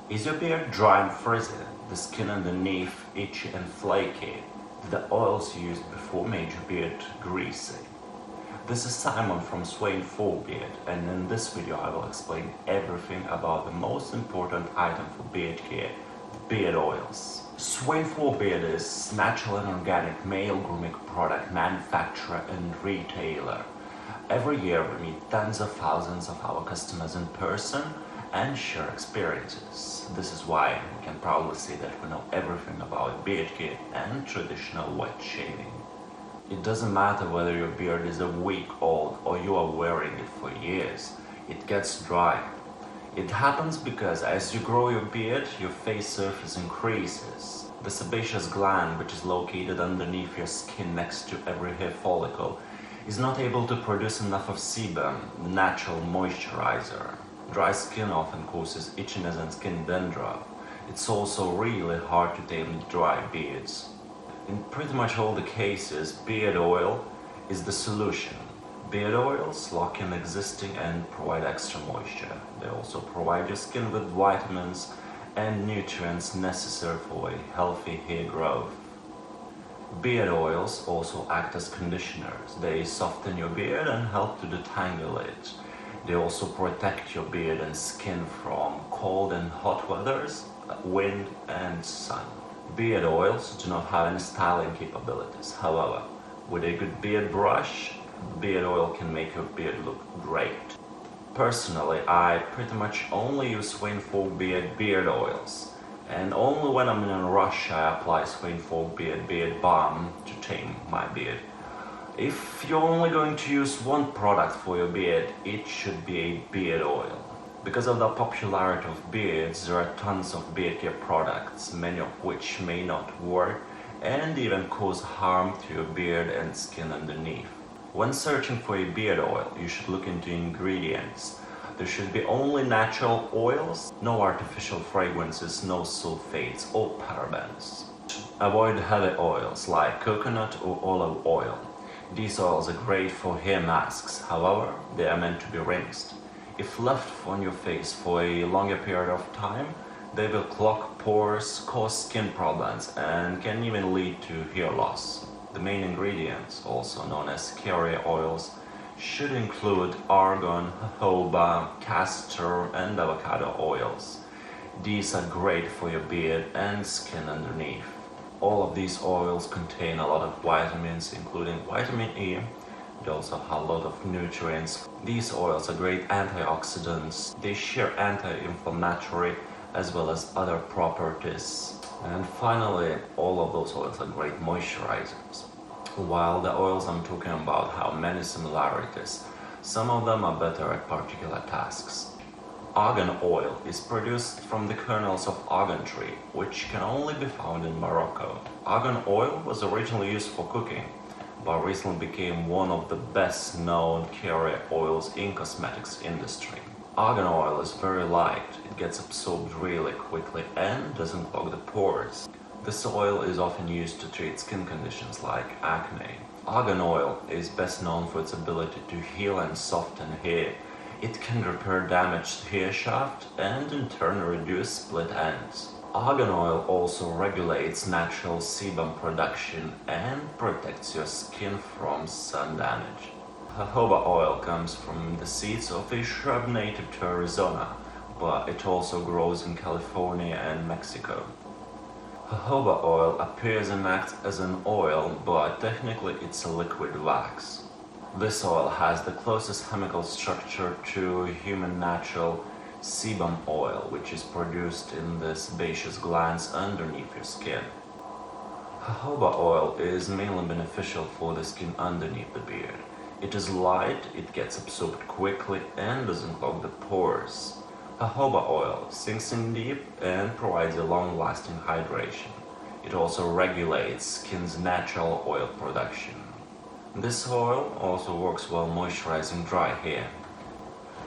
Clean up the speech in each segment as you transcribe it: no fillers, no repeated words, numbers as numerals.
Is your beard dry and frizzy, the skin underneath itchy and flaky? Did the oils used before made your beard greasy? This is Simon from Swain 4Beard, and in this video I will explain everything about the most important item for beard care, the beard oils. Swain 4Beard is natural and organic male grooming product manufacturer and retailer. Every year we meet tens of thousands of our customers in person and share experiences. This is why we can proudly say that we know everything about beard care and traditional wet shaving. It doesn't matter whether your beard is a week old or you are wearing it for years, it gets dry. It happens because as you grow your beard, your face surface increases. The sebaceous gland, which is located underneath your skin next to every hair follicle, is not able to produce enough of sebum, the natural moisturizer. Dry skin often causes itchiness and skin dandruff. It's also really hard to tame dry beards. In pretty much all the cases, beard oil is the solution. Beard oils lock in existing and provide extra moisture. They also provide your skin with vitamins and nutrients necessary for a healthy hair growth. Beard oils also act as conditioners. They soften your beard and help to detangle it. They also protect your beard and skin from cold and hot weathers, wind and sun. Beard oils do not have any styling capabilities. However, with a good beard brush, beard oil can make your beard look great. Personally, I pretty much only use Swain 4Beard beard oils. And only when I'm in a rush I apply Swain 4Beard beard balm to tame my beard. If you're only going to use one product for your beard, it should be a beard oil. Because of the popularity of beards, there are tons of beard care products, many of which may not work and even cause harm to your beard and skin underneath. When searching for a beard oil, you should look into ingredients. There should be only natural oils, no artificial fragrances, no sulfates or parabens. Avoid heavy oils like coconut or olive oil. These oils are great for hair masks, however, they are meant to be rinsed. If left on your face for a longer period of time, they will clog pores, cause skin problems, and can even lead to hair loss. The main ingredients, also known as carrier oils, should include argan, jojoba, castor, and avocado oils. These are great for your beard and skin underneath. All of these oils contain a lot of vitamins, including vitamin E. They also have a lot of nutrients. These oils are great antioxidants. They share anti-inflammatory as well as other properties. And finally, all of those oils are great moisturizers. While the oils I'm talking about have many similarities, some of them are better at particular tasks. Argan oil is produced from the kernels of argan tree, which can only be found in Morocco. Argan oil was originally used for cooking, but recently became one of the best known carrier oils in cosmetics industry. Argan oil is very light, it gets absorbed really quickly and doesn't clog the pores. This oil is often used to treat skin conditions like acne. Argan oil is best known for its ability to heal and soften hair. It can repair damaged hair shaft and in turn reduce split ends. Argan oil also regulates natural sebum production and protects your skin from sun damage. Jojoba oil comes from the seeds of a shrub native to Arizona, but it also grows in California and Mexico. Jojoba oil appears and acts as an oil, but technically it's a liquid wax. This oil has the closest chemical structure to human natural sebum oil, which is produced in the sebaceous glands underneath your skin. Jojoba oil is mainly beneficial for the skin underneath the beard. It is light, it gets absorbed quickly and doesn't clog the pores. Jojoba oil sinks in deep and provides a long-lasting hydration. It also regulates skin's natural oil production. This oil also works well moisturizing dry hair.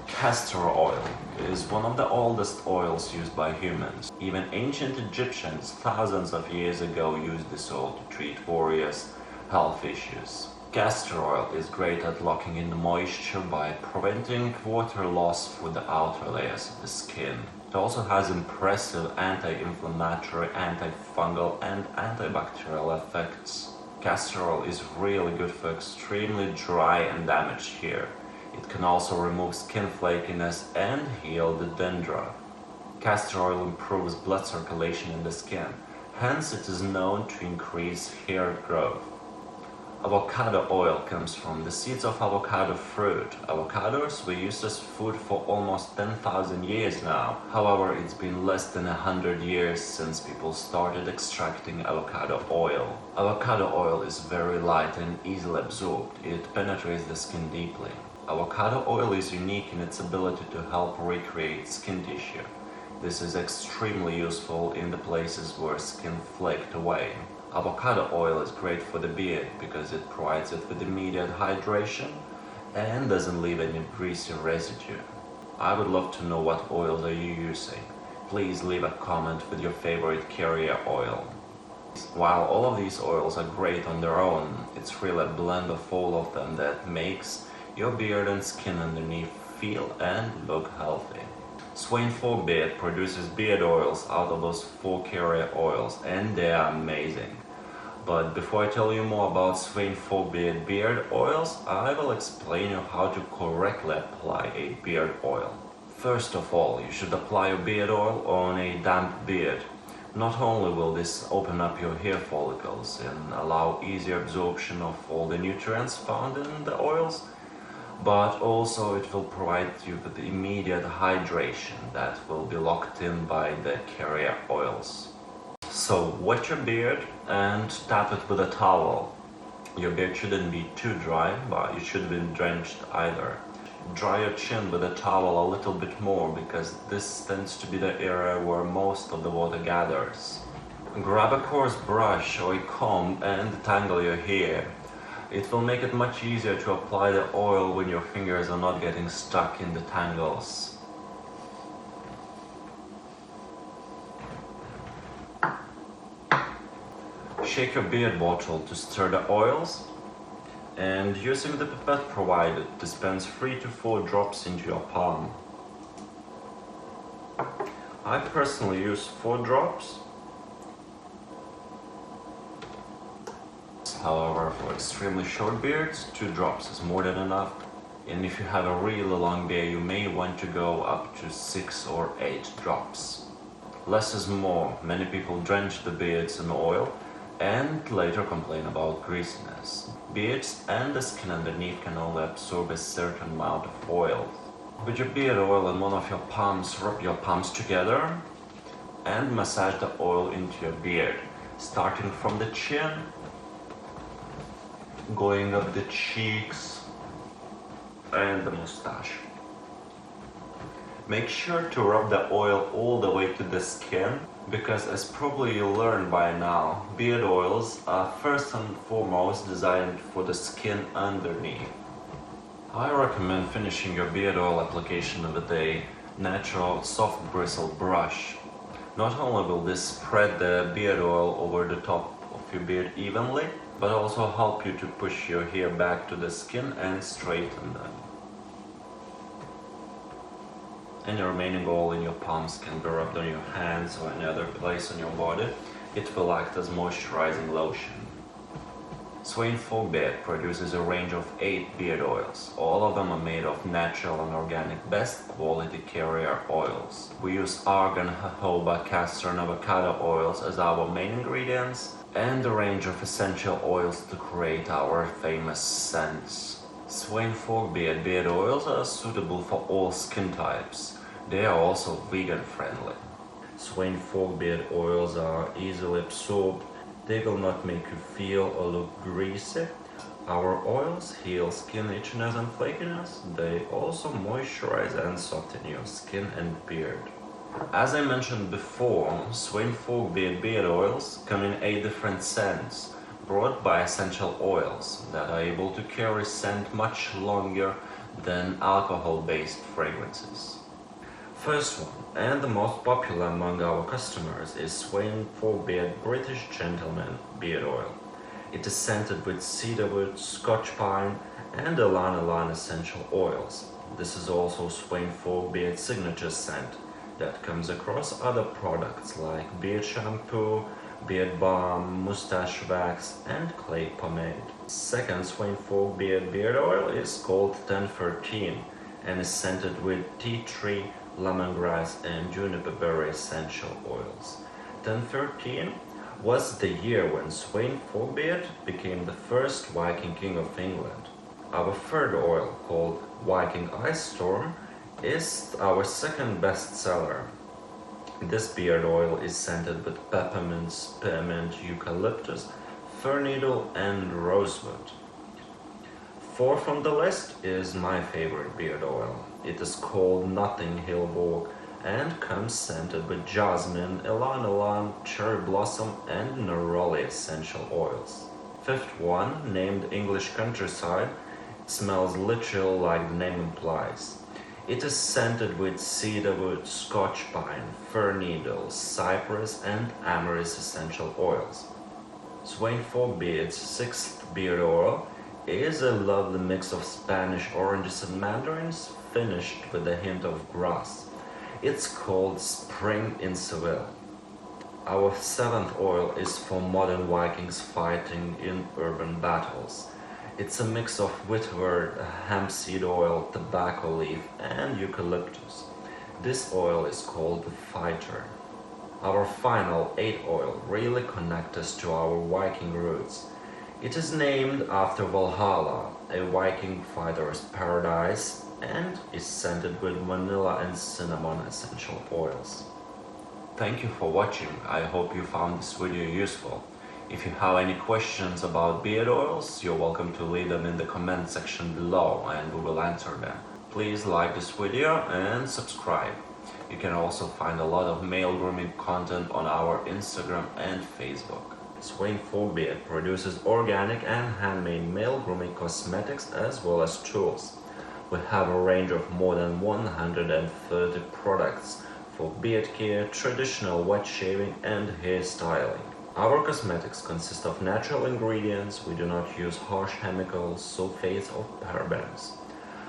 Castor oil is one of the oldest oils used by humans. Even ancient Egyptians thousands of years ago used this oil to treat various health issues. Castor oil is great at locking in the moisture by preventing water loss through the outer layers of the skin. It also has impressive anti-inflammatory, antifungal and antibacterial effects. Castor oil is really good for extremely dry and damaged hair. It can also remove skin flakiness and heal the dandruff. Castor oil improves blood circulation in the skin, hence it is known to increase hair growth. Avocado oil comes from the seeds of avocado fruit. Avocados were used as food for almost 10,000 years now. However, it's been less than 100 years since people started extracting avocado oil. Avocado oil is very light and easily absorbed. It penetrates the skin deeply. Avocado oil is unique in its ability to help recreate skin tissue. This is extremely useful in the places where skin flaked away. Avocado oil is great for the beard because it provides it with immediate hydration and doesn't leave any greasy residue. I would love to know what oils are you using. Please leave a comment with your favorite carrier oil. While all of these oils are great on their own, it's really a blend of all of them that makes your beard and skin underneath feel and look healthy. Swain 4 Beard produces beard oils out of those 4 carrier oils, and they are amazing. But before I tell you more about Swain 4 beard oils, I will explain you how to correctly apply a beard oil. First of all, you should apply your beard oil on a damp beard. Not only will this open up your hair follicles and allow easier absorption of all the nutrients found in the oils, but also it will provide you with immediate hydration that will be locked in by the carrier oils. So wet your beard and tap it with a towel. Your beard shouldn't be too dry, but it should be drenched either. Dry your chin with a towel a little bit more because this tends to be the area where most of the water gathers. Grab a coarse brush or a comb and detangle your hair. It will make it much easier to apply the oil when your fingers are not getting stuck in the tangles. Shake your beard bottle to stir the oils, and using the pipette provided, dispense 3 to 4 drops into your palm. I personally use 4 drops. However, for extremely short beards, 2 drops is more than enough. And if you have a really long beard, you may want to go up to 6 or 8 drops. Less is more. Many people drench the beards in oil and later complain about greasiness. Beards and the skin underneath can only absorb a certain amount of oil. With your beard oil in one of your palms, rub your palms together and massage the oil into your beard, starting from the chin, going up the cheeks and the mustache. Make sure to rub the oil all the way to the skin because, as probably you learned by now, beard oils are first and foremost designed for the skin underneath. I recommend finishing your beard oil application with a natural soft bristle brush. Not only will this spread the beard oil over the top of your beard evenly, but also help you to push your hair back to the skin and straighten them. Any remaining oil in your palms can be rubbed on your hands or any other place on your body. It will act as moisturizing lotion. Swain 4 Beard produces a range of 8 beard oils. All of them are made of natural and organic, best quality carrier oils. We use argan, jojoba, castor and avocado oils as our main ingredients, and a range of essential oils to create our famous scents. Swain 4 beard oils are suitable for all skin types. They are also vegan friendly. Swain 4 beard oils are easily absorbed. They will not make you feel or look greasy. Our oils heal skin itchiness and flakiness. They also moisturize and soften your skin and beard. As I mentioned before, Swain 4 beard oils come in 8 different scents, brought by essential oils that are able to carry scent much longer than alcohol-based fragrances. First one, and the most popular among our customers, is Swain 4 Beard British Gentleman Beard Oil. It is scented with cedarwood, scotch pine, and ylang ylang essential oils. This is also Swain 4 Beard signature scent. that comes across other products like beard shampoo, beard balm, mustache wax, and clay pomade. Second Swain Folk beard oil is called 1013 and is scented with tea tree, lemongrass, and juniper berry essential oils. 1013 was the year when Swain Folkebeard became the first Viking king of England. Our third oil, called Viking Ice Storm, is our second best seller. This beard oil is scented with peppermint, spearmint, eucalyptus, fir needle, and rosewood. Fourth on the list is my favorite beard oil. It is called Notting Hill Vogue and comes scented with jasmine, ylang ylang, cherry blossom, and neroli essential oils. Fifth one, named English Countryside, smells literally like the name implies. It is scented with cedarwood, scotch pine, fir needle, cypress, and ambergris essential oils. Swain Folkebeard's sixth beard oil is a lovely mix of Spanish oranges and mandarins, finished with a hint of grass. It's called Spring in Seville. Our seventh oil is for modern Vikings fighting in urban battles. It's a mix of witchweed, hemp seed oil, tobacco leaf, and eucalyptus. This oil is called the Fighter. Our final eighth oil really connects us to our Viking roots. It is named after Valhalla, a Viking fighter's paradise, and is scented with vanilla and cinnamon essential oils. Thank you for watching. I hope you found this video useful. If you have any questions about beard oils, you're welcome to leave them in the comment section below and we will answer them. Please like this video and subscribe. You can also find a lot of male grooming content on our Instagram and Facebook. Swain Folkebeard produces organic and handmade male grooming cosmetics as well as tools. We have a range of more than 130 products for beard care, traditional wet shaving, and hair styling. Our cosmetics consist of natural ingredients. We do not use harsh chemicals, sulfates, or parabens.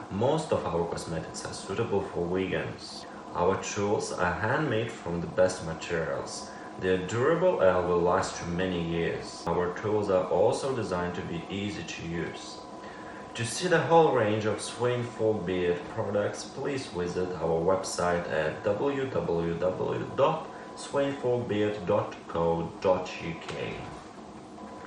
Most of our cosmetics are suitable for vegans. Our tools are handmade from the best materials. They are durable and will last you many years. Our tools are also designed to be easy to use. To see the whole range of Swain Folkebeard products, please visit our website at www.swainfolkbeard.co.uk.